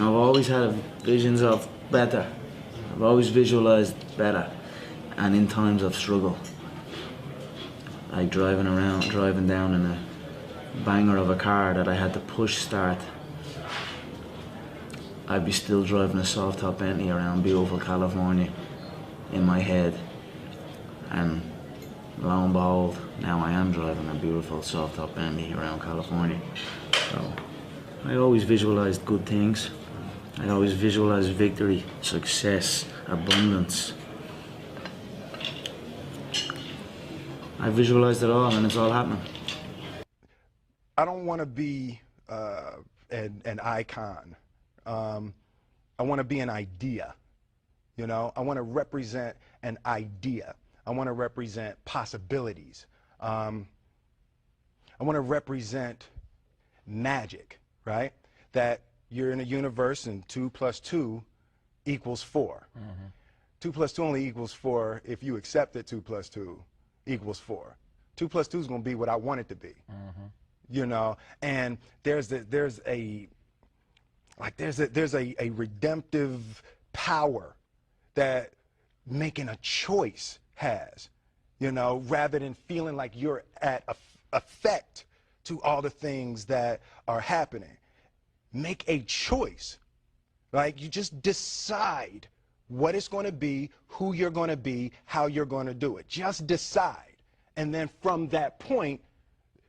I've always had visions of better. I've always visualized better, and in times of struggle, like driving down in a banger of a car that I had to push start, I'd be still driving a soft top Bentley around beautiful California in my head, and lo and behold, now I am driving a beautiful soft top Bentley around California. So I always visualized good things. I always visualized victory, success, abundance. I visualized it all, and it's all happening. I don't want to be an icon. I want to be an idea. You know, I want to represent an idea. I want to represent possibilities. I want to represent magic, right? That you're in a universe and 2 + 2 = 4. 2 + 2 only equals 4 if you accept that 2 + 2 = 4. 2 + 2 is going to be what I want it to be. You know, and there's a redemptive power that making a choice has, you know, rather than feeling like you're at effect to all the things that are happening. Make a choice. Like, you just decide what it's going to be, who you're going to be, how you're going to do it. Just decide. And then from that point,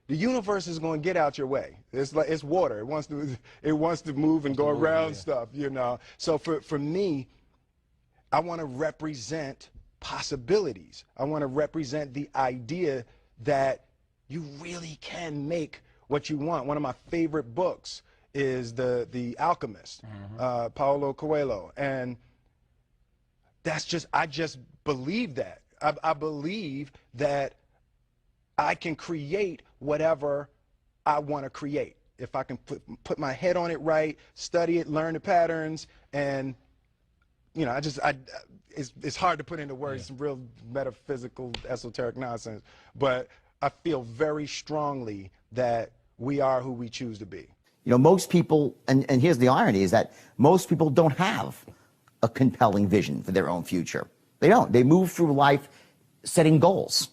the universe is going to get out your way. It's like, it's water. It wants to move and go around stuff, you know. So for me, I want to represent possibilities. I want to represent the idea that you really can make what you want. One of my favorite books is The Alchemist, Paulo Coelho. And I just believe that. I believe that I can create whatever I want to create. If I can put my head on it right, study it, learn the patterns, and, you know, it's hard to put into words, some real metaphysical, esoteric nonsense, but I feel very strongly that we are who we choose to be. You know, most people, and here's the irony, is that most people don't have a compelling vision for their own future. They don't. They move through life setting goals.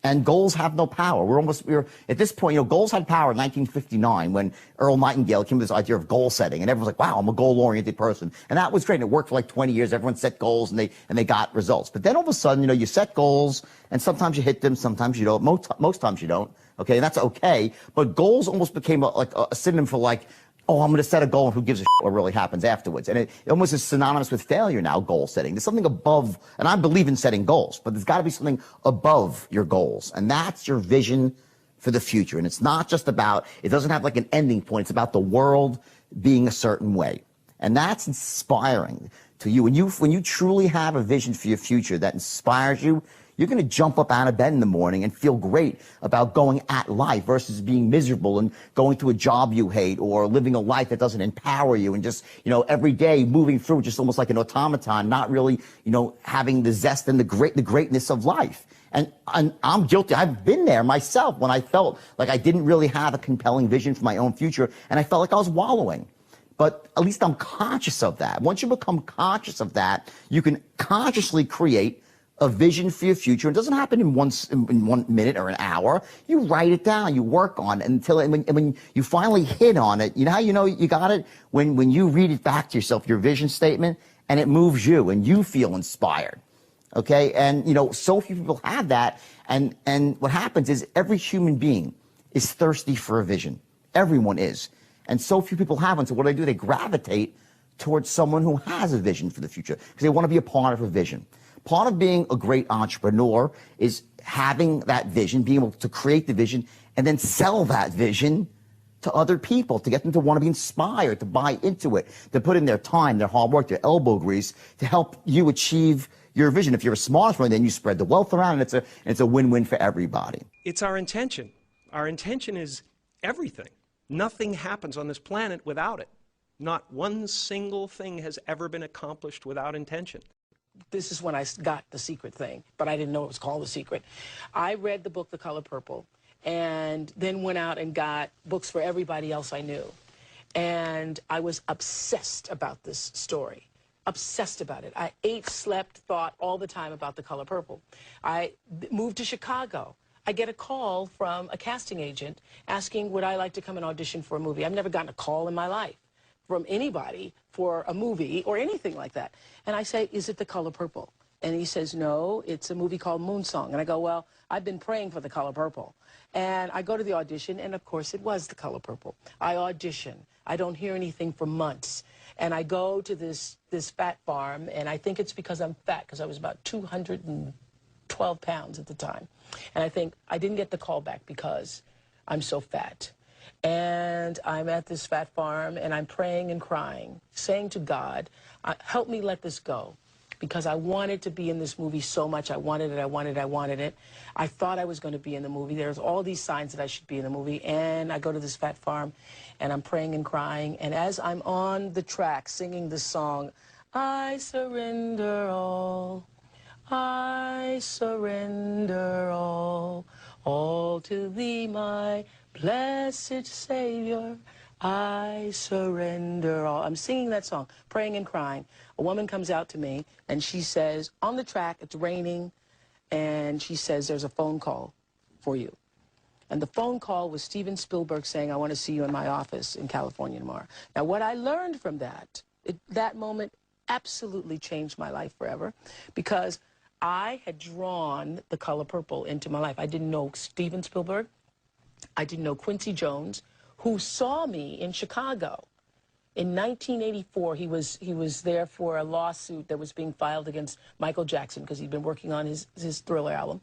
And goals have no power. We're at this point, you know, goals had power in 1959 when Earl Nightingale came with this idea of goal setting, and everyone's like, wow, I'm a goal-oriented person. And that was great. And it worked for like 20 years. Everyone set goals and they got results. But then all of a sudden, you know, you set goals and sometimes you hit them, sometimes you don't. Most times you don't. Okay, and that's okay. But goals almost became like a synonym for like, oh, I'm going to set a goal and who gives a shit what really happens afterwards. And it almost is synonymous with failure now, goal setting. There's something above, and I believe in setting goals, but there's got to be something above your goals. And that's your vision for the future. And it's not just about, it doesn't have like an ending point. It's about the world being a certain way. And that's inspiring to you. When you truly have a vision for your future that inspires you, you're going to jump up out of bed in the morning and feel great about going at life versus being miserable and going to a job you hate or living a life that doesn't empower you and just, you know, every day moving through just almost like an automaton, not really, you know, having the zest and the greatness of life. And I'm guilty. I've been there myself when I felt like I didn't really have a compelling vision for my own future and I felt like I was wallowing. But at least I'm conscious of that. Once you become conscious of that, you can consciously create a vision for your future. It doesn't happen in 1 minute or an hour. You write it down, you work on it until, and when you finally hit on it, you know how you know you got it? When you read it back to yourself, your vision statement, and it moves you and you feel inspired. Okay? And, you know, so few people have that. And what happens is every human being is thirsty for a vision. Everyone is. And so few people have one. So what do? They gravitate towards someone who has a vision for the future because they want to be a part of a vision. Part of being a great entrepreneur is having that vision, being able to create the vision, and then sell that vision to other people to get them to want to be inspired, to buy into it, to put in their time, their hard work, their elbow grease to help you achieve your vision. If you're a smart entrepreneur, then you spread the wealth around, and it's a win-win for everybody. It's our intention. Our intention is everything. Nothing happens on this planet without it. Not one single thing has ever been accomplished without intention. This is when I got The Secret thing, but I didn't know it was called The Secret. I read the book, The Color Purple, and then went out and got books for everybody else I knew. And I was obsessed about this story. Obsessed about it. I ate, slept, thought all the time about The Color Purple. I moved to Chicago. I get a call from a casting agent asking, would I like to come and audition for a movie? I've never gotten a call in my life from anybody for a movie or anything like that. And I say, is it The Color Purple? And he says, no, it's a movie called Moonsong. And I go, well, I've been praying for The Color Purple. And I go to the audition, and of course it was The Color Purple. I audition. I don't hear anything for months. And I go to this fat farm, and I think it's because I'm fat, because I was about 212 pounds at the time. And I think I didn't get the call back because I'm so fat. And I'm at this fat farm, and I'm praying and crying, saying to God, help me let this go. Because I wanted to be in this movie so much. I wanted it, I wanted it, I wanted it. I thought I was going to be in the movie. There's all these signs that I should be in the movie. And I go to this fat farm, and I'm praying and crying. And as I'm on the track singing this song, I surrender all, I surrender all to thee, my blessed Savior. I surrender all. I'm singing that song, praying and crying. A woman comes out to me, and she says, on the track, it's raining, and she says, there's a phone call for you. And the phone call was Steven Spielberg saying, I want to see you in my office in California tomorrow. Now, what I learned from that, that moment absolutely changed my life forever, because I had drawn The Color Purple into my life. I didn't know Steven Spielberg. I didn't know Quincy Jones, who saw me in Chicago. In 1984, he was there for a lawsuit that was being filed against Michael Jackson because he'd been working on his Thriller album.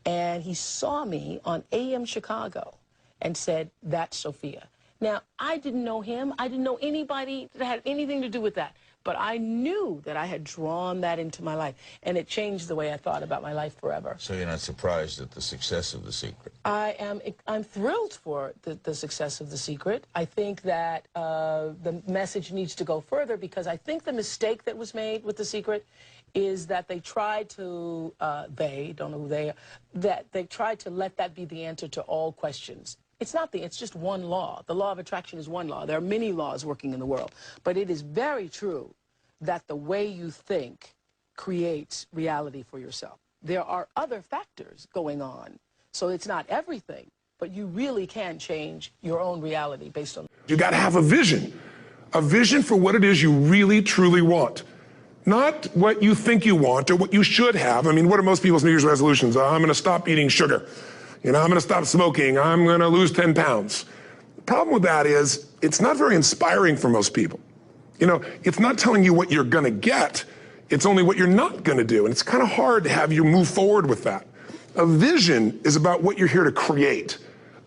And he saw me on AM Chicago and said, that's Sophia. Now, I didn't know him. I didn't know anybody that had anything to do with that. But I knew that I had drawn that into my life, and it changed the way I thought about my life forever. So you're not surprised at the success of The Secret? I'm thrilled for the success of The Secret. I think that the message needs to go further, because I think the mistake that was made with The Secret is that they tried to, don't know who they are, that they tried to let that be the answer to all questions. It's just one law. The law of attraction is one law. There are many laws working in the world. But it is very true that the way you think creates reality for yourself. There are other factors going on. So it's not everything, but you really can change your own reality based on... You got to have a vision for what it is you really, truly want. Not what you think you want or what you should have. I mean, what are most people's New Year's resolutions? I'm going to stop eating sugar. You know, I'm going to stop smoking. I'm going to lose 10 pounds. The problem with that is it's not very inspiring for most people. You know, it's not telling you what you're going to get. It's only what you're not going to do. And it's kind of hard to have you move forward with that. A vision is about what you're here to create.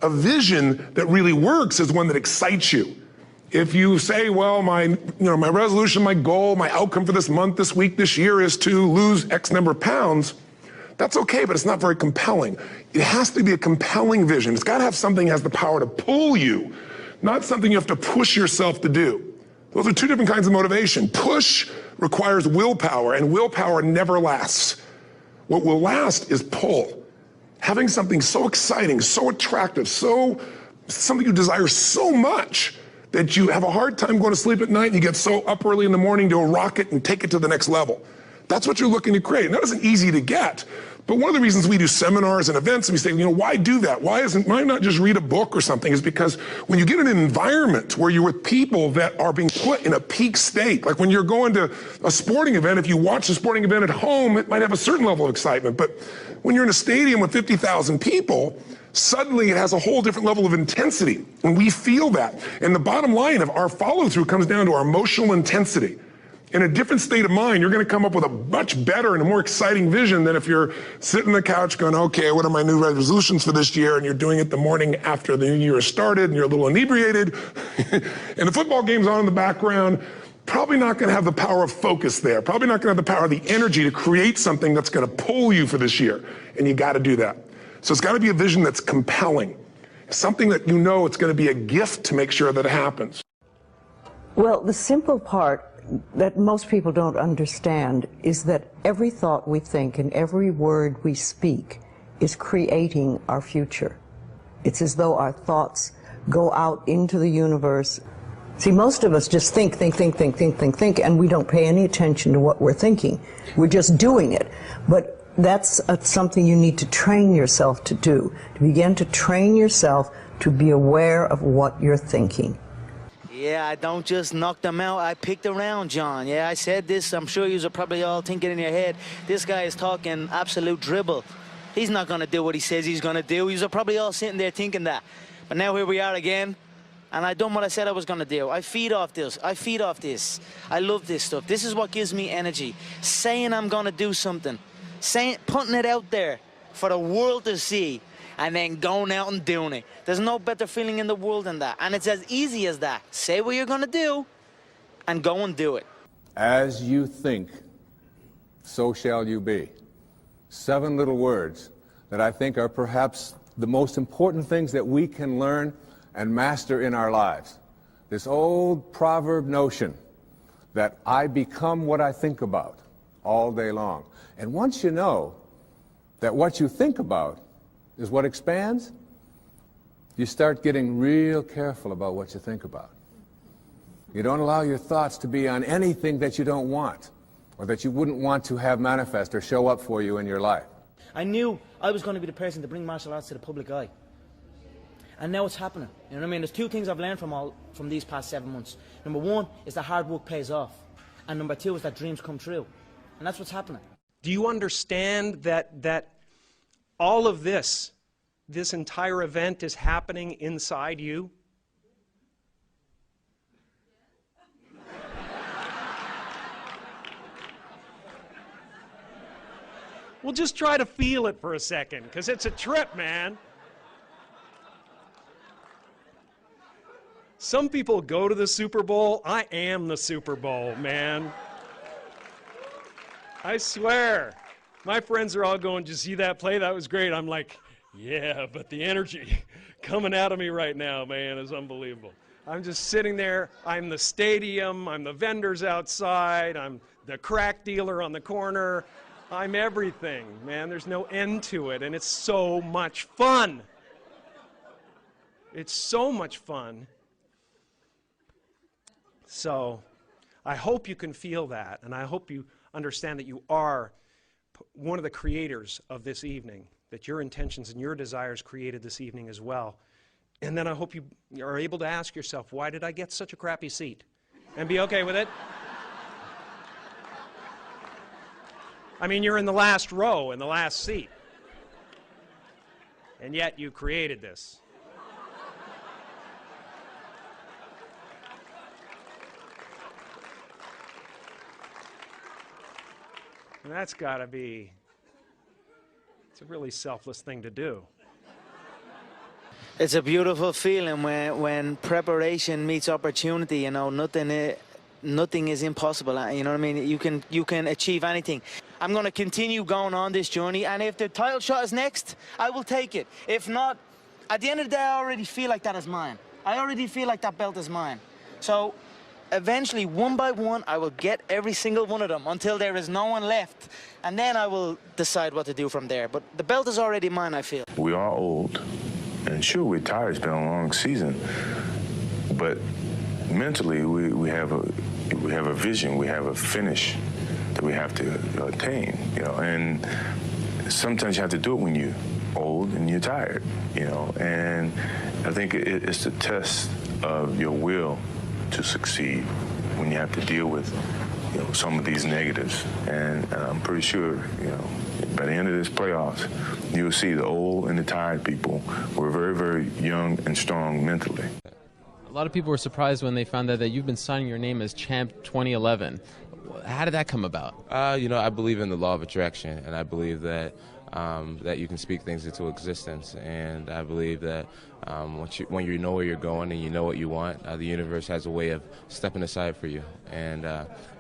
A vision that really works is one that excites you. If you say, well, my resolution, my goal, my outcome for this month, this week, this year is to lose X number of pounds, that's okay, but it's not very compelling. It has to be a compelling vision. It's got to have something that has the power to pull you, not something you have to push yourself to do. Those are two different kinds of motivation. Push requires willpower, and willpower never lasts. What will last is pull. Having something so exciting, so attractive, something you desire so much that you have a hard time going to sleep at night, and you get so up early in the morning to rock it and take it to the next level. That's what you're looking to create. And that isn't easy to get. But one of the reasons we do seminars and events, and we say, why do that? Why not just read a book or something? Is because when you get in an environment where you're with people that are being put in a peak state, like when you're going to a sporting event, if you watch a sporting event at home, it might have a certain level of excitement. But when you're in a stadium with 50,000 people, suddenly it has a whole different level of intensity. And we feel that. And the bottom line of our follow-through comes down to our emotional intensity. In a different state of mind, you're going to come up with a much better and a more exciting vision than if you're sitting on the couch going, okay, what are my new resolutions for this year? And you're doing it the morning after the new year has started, and you're a little inebriated, and the football game's on in the background. Probably not going to have the power of focus there. Probably not going to have the power of the energy to create something that's going to pull you for this year. And you got to do that. So it's got to be a vision that's compelling. Something that you know it's going to be a gift to make sure that it happens. Well, the simple part that most people don't understand is that every thought we think and every word we speak is creating our future. It's as though our thoughts go out into the universe See, most of us just think, and we don't pay any attention to what we're thinking. We're just doing it. But that's something you need to train yourself to do, to begin to train yourself to be aware of what you're thinking. Yeah, I don't just knock them out. I picked around, John. Yeah, I said this. I'm sure you're probably all thinking in your head, this guy is talking absolute dribble. He's not going to do what he says he's going to do. You're probably all sitting there thinking that. But now here we are again. And I done what I said I was going to do. I feed off this. I feed off this. I love this stuff. This is what gives me energy. Saying I'm going to do something. Putting it out there for the world to see. And then going out and doing it. There's no better feeling in the world than that. And it's as easy as that. Say what you're going to do and go and do it. As you think, so shall you be. 7 little words that I think are perhaps the most important things that we can learn and master in our lives. This old proverb notion that I become what I think about all day long. And once you know that what you think about is what expands, you start getting real careful about what you think about. You don't allow your thoughts to be on anything that you don't want or that you wouldn't want to have manifest or show up for you in your life. I knew I was going to be the person to bring martial arts to the public eye. And now it's happening. You know what I mean? There's 2 things I've learned from these past 7 months. Number 1 is that hard work pays off. And number 2 is that dreams come true. And that's what's happening. Do you understand that all of this entire event is happening inside you? Well, just try to feel it for a second, because it's a trip, man. Some people go to the Super Bowl. I am the Super Bowl, man. I swear. My friends are all going, did you see that play? That was great. I'm like, yeah, but the energy coming out of me right now, man, is unbelievable. I'm just sitting there. I'm the stadium. I'm the vendors outside. I'm the crack dealer on the corner. I'm everything, man. There's no end to it, and it's so much fun. It's so much fun. So I hope you can feel that, and I hope you understand that you are one of the creators of this evening, that your intentions and your desires created this evening as well. And then I hope you are able to ask yourself, why did I get such a crappy seat? And be okay with it. I mean, you're in the last row, in the last seat. And yet you created this. And that's got to be, it's a really selfless thing to do. It's a beautiful feeling when preparation meets opportunity. You know, nothing is impossible. You know what I mean? You can achieve anything. I'm going to continue going on this journey, and if the title shot is next, I will take it. If not, at the end of the day, I already feel like that is mine. I already feel like that belt is mine. So eventually, one by one, I will get every single one of them until there is no one left. And then I will decide what to do from there. But the belt is already mine, I feel. We are old, and sure, we're tired. It's been a long season. But mentally, we have a vision. We have a finish that we have to attain, you know. And sometimes you have to do it when you're old and you're tired, you know. And I think it's the test of your will to succeed when you have to deal with, you know, some of these negatives. And I'm pretty sure, you know, by the end of this playoffs, you'll see the old and the tired people were very, very young and strong mentally. A lot of people were surprised when they found out that you've been signing your name as Champ 2011. How did that come about? You know, I believe in the law of attraction, and I believe that that you can speak things into existence. And I believe that when you know where you're going and you know what you want, the universe has a way of stepping aside for you. And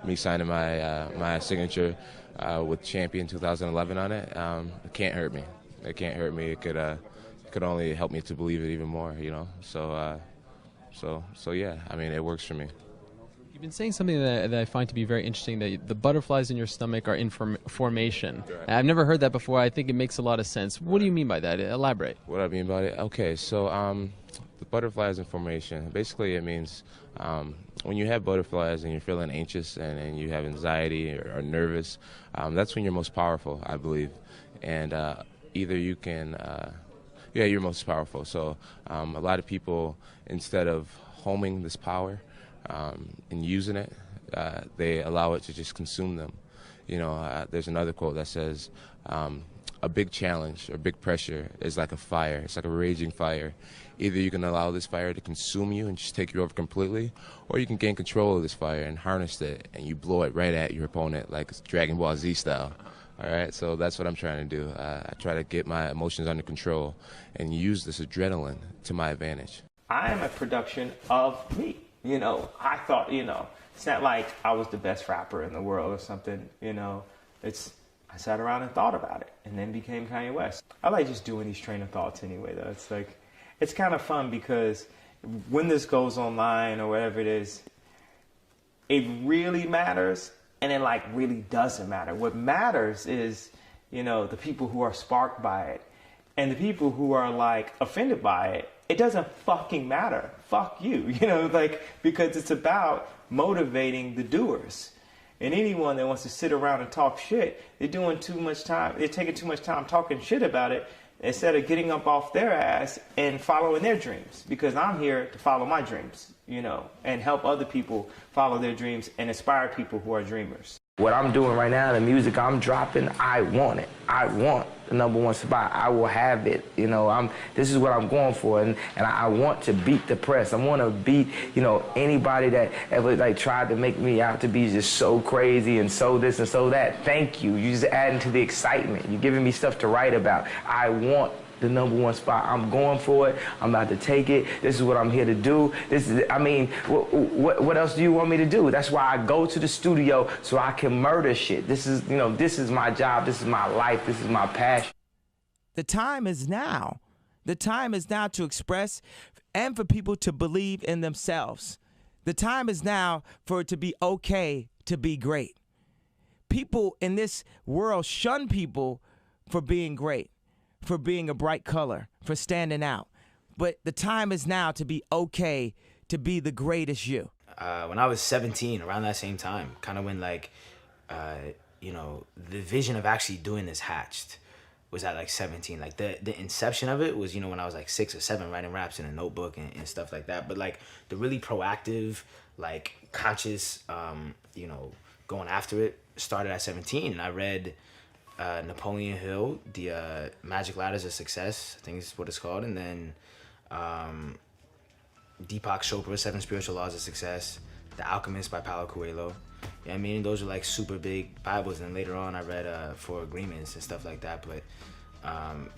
me signing my signature with Champion 2011 on it, it can't hurt me. It can't hurt me. It could only help me to believe it even more, you know. So yeah, I mean, it works for me. You've been saying something that I find to be very interesting, that the butterflies in your stomach are in formation. Right. I've never heard that before. I think it makes a lot of sense. What do you mean by that? Elaborate. What I mean by it? Okay, so The butterflies in formation, basically it means when you have butterflies and you're feeling anxious and you have anxiety or nervous, that's when you're most powerful, I believe. And either you can, yeah, you're most powerful. So a lot of people, instead of homing this power and using it, they allow it to just consume them. You know, there's another quote that says, a big challenge or big pressure is like a fire. It's like a raging fire. Either you can allow this fire to consume you and just take you over completely, or you can gain control of this fire and harness it, and you blow it right at your opponent like Dragon Ball Z style. All right, so that's what I'm trying to do. I try to get my emotions under control and use this adrenaline to my advantage. I am a production of me. You know, I thought, you know, it's not like I was the best rapper in the world or something, you know. I sat around and thought about it and then became Kanye West. I like just doing these train of thoughts anyway, though. It's like, it's kind of fun because when this goes online or whatever it is, it really matters and it like really doesn't matter. What matters is, you know, the people who are sparked by it and the people who are like offended by it. It doesn't fucking matter. Fuck you, you know, like, because it's about motivating the doers. And anyone that wants to sit around and talk shit, they're taking too much time talking shit about it instead of getting up off their ass and following their dreams. Because I'm here to follow my dreams, you know, and help other people follow their dreams and inspire people who are dreamers. What I'm doing right now, the music I'm dropping, I want it. I want the #1 spot. I will have it. You know, this is what I'm going for, and I want to beat the press. I want to beat, you know, anybody that ever like tried to make me out to be just so crazy and so this and so that. Thank you. You're just adding to the excitement. You're giving me stuff to write about. I want the #1 spot. I'm going for it. I'm about to take it. This is what I'm here to do. This is, I mean, what else do you want me to do? That's why I go to the studio so I can murder shit. This is, you know, this is my job. This is my life. This is my passion. The time is now. The time is now to express and for people to believe in themselves. The time is now for it to be okay to be great. People in this world shun people for being great, for being a bright color, for standing out. But the time is now to be okay to be the greatest you. When I was 17, around that same time, kind of when like, you know, the vision of actually doing this hatched was at like 17. Like the inception of it was, you know, when I was like 6 or 7, writing raps in a notebook and stuff like that. But like the really proactive, like conscious, you know, going after it started at 17. And I read Napoleon Hill, the Magic Ladders of Success, I think is what it's called, and then Deepak Chopra's 7 Spiritual Laws of Success, The Alchemist by Paulo Coelho. Yeah, I mean, those are like super big Bibles, and then later on I read Four Agreements and stuff like that, but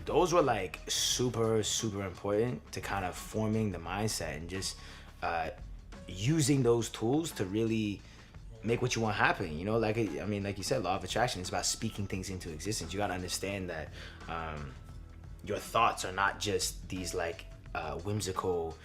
those were like super, super important to kind of forming the mindset and just using those tools to really make what you want happen, you know, like, I mean, like you said, law of attraction is about speaking things into existence. You got to understand that your thoughts are not just these like whimsical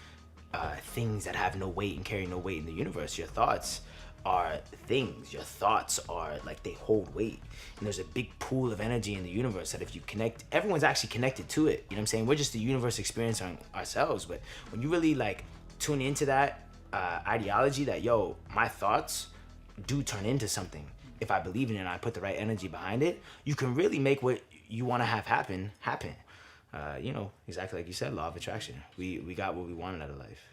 things that have no weight and carry no weight in the universe. Your thoughts are things. Your thoughts are like, they hold weight. And there's a big pool of energy in the universe that if you connect, everyone's actually connected to it. You know what I'm saying? We're just the universe experiencing ourselves. But when you really like tune into that ideology that, yo, my thoughts do turn into something. If I believe in it and I put the right energy behind it, you can really make what you want to have happen. You know, exactly like you said, law of attraction. We got what we wanted out of life.